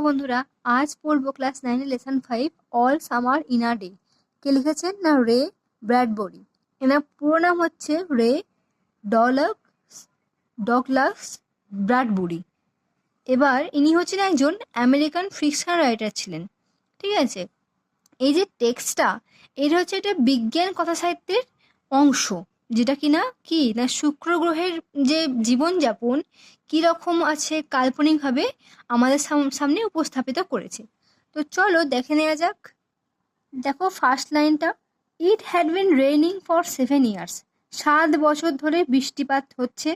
বন্ধুরা, আজ পড়বো class 9 lesson 5 all summer in a day. কে লিখেছেন না রে ব্র্যাডবরি। এনার পুরো নাম হচ্ছে রে ডগলাস ব্র্যাডবরি। এবার ইনি হচ্ছেন একজন আমেরিকান ফিকশন রাইটার ছিলেন। ঠিক আছে, এই যে টেক্সটটা, এটা হচ্ছে একটা বিজ্ঞান কথা সাহিত্যের অংশ, যেটা কিনা কি না শুক্র গ্রহের যে জীবনযাপন কীরকম আছে কাল্পনিকভাবে আমাদের সামনে উপস্থাপিত করেছে। তো চলো দেখে নেওয়া যাক। দেখো ফার্স্ট লাইনটা, it had been raining for 7 years. 7 বছর ধরে বৃষ্টিপাত হচ্ছে।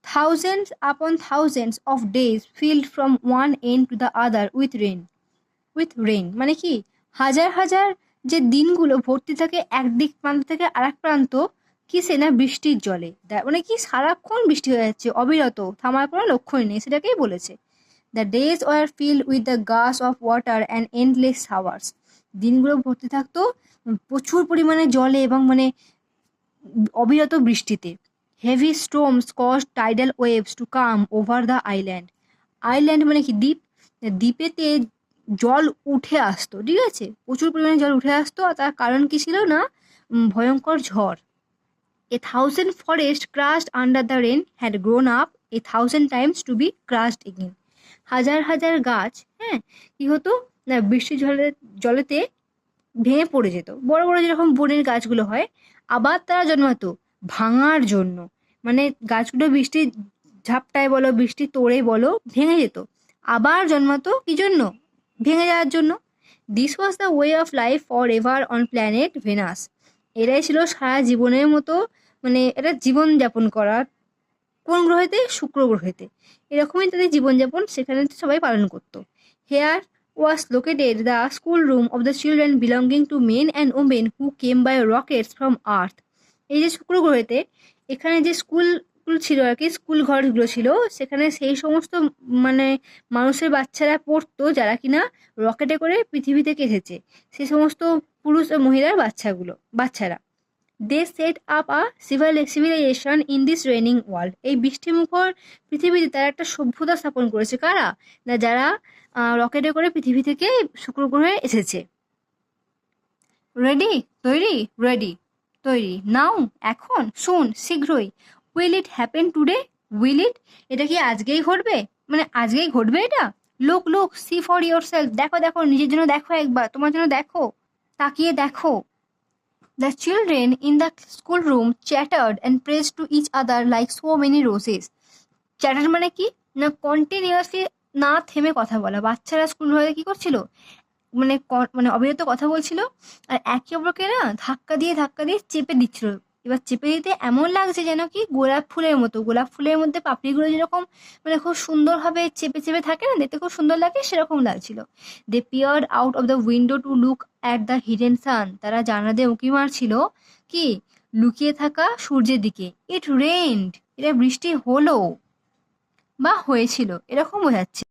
Thousands upon thousands of days filled from one end to the other with rain. মানে কি, হাজার হাজার যে দিনগুলো ভর্তি থাকে একদিক প্রান্ত থেকে আরেক প্রান্ত কিসে না বৃষ্টির জলে। মানে কি সারাক্ষণ বৃষ্টি হয়ে যাচ্ছে অবিরত, থামার কোনো লক্ষ্যই নেই, সেটাকেই বলেছে। The days were filled with the gush of water and endless showers. দিনগুলো ভর্তি থাকতো প্রচুর পরিমাণে জলে এবং মানে অবিরত বৃষ্টিতে। Heavy storms cause tidal waves to come over the island. Island মানে কি দ্বীপ, দ্বীপেতে জল উঠে আসতো। ঠিক আছে, প্রচুর পরিমাণে জল উঠে আসতো, আর তার কারণ কি ছিল না ভয়ঙ্কর ঝড়। A thousand forest crushed under the rain had grown up a thousand times to be crushed again. হাজার হাজার গাছ কি হতো না বৃষ্টির জলেতে ভেঙে পড়ে যেত। বড় বড় যেরকম বনের গাছগুলো হয়, আবার তারা জন্মাতো ভাঙার জন্য। মানে গাছগুলো বৃষ্টির ঝাপটায় বলো, বৃষ্টির তোড়ে বলো, ভেঙে যেত, আবার জন্মাতো কি জন্য, ভেঙে যাওয়ার জন্য। This was the way of life forever on planet Venus. এটাই ছিল সারা জীবনের মতো, মানে এটা জীবনযাপন করার কোন গ্রহেতে, শুক্র গ্রহেতে। এরকমই তাদের জীবনযাপন সেখানে সবাই পালন করতো। Here was located the schoolroom of the children belonging to men and women who came by rockets from Earth. এই যে শুক্র গ্রহেতে এখানে যে স্কুলগুলো ছিল আর কি, স্কুল ঘরগুলো ছিল, সেখানে সেই সমস্ত মানে মানুষের বাচ্চারা পড়তো যারা কিনা রকেটে করে পৃথিবী থেকে এসেছে, সেই সমস্ত পুরুষ ও মহিলার বাচ্চারা। They set up a civilization in this raining world. এই বৃষ্টিমুখর পৃথিবীতে তারা একটা সভ্যতা স্থাপন করেছে। কারা না যারা রকেটে করে পৃথিবী থেকে শুক্র গ্রহে এসেছে। রেডি, তৈরি, রেডি, তৈরি, নাও, এখন, শুন, শীঘ্রই। Will it happen today, will it, এটা কি আজকেই ঘটবে, মানে আজকেই ঘটবে এটা। Look see for yourself, দেখো দেখো, নিজের জন্য দেখো, একবার তোমার জন্য দেখো, তাকিয়ে দেখো। The children in the schoolroom chattered and praised to each other like so many roses. Chatter মানে কি না কন্টিনিউয়াসলি, না থেমে কথা বলা। বাচ্চারা স্কুল ঘরে কি করছিল, মানে মানে অবিরত কথা বলছিল, আর একে অপরকে না ধাক্কা দিয়ে চেপে দিচ্ছিল। এবার চেপে দিতে এমন লাগছে যেন কি গোলাপ ফুলের মতো, গোলাপ ফুলের মধ্যে পাপড়িগুলো যেরকম মানে খুব সুন্দরভাবে চেপে চেপে থাকে না, দেখতে খুব সুন্দর লাগে, সেরকম লাগছিল। They peered out of the window to look at the hidden sun. তারা জানলা দিয়ে উঁকি মারছিল কি লুকিয়ে থাকা সূর্যের দিকে। ইট রেইনড, এটা বৃষ্টি হলো বা হয়েছিল, এরকম বোঝাচ্ছে।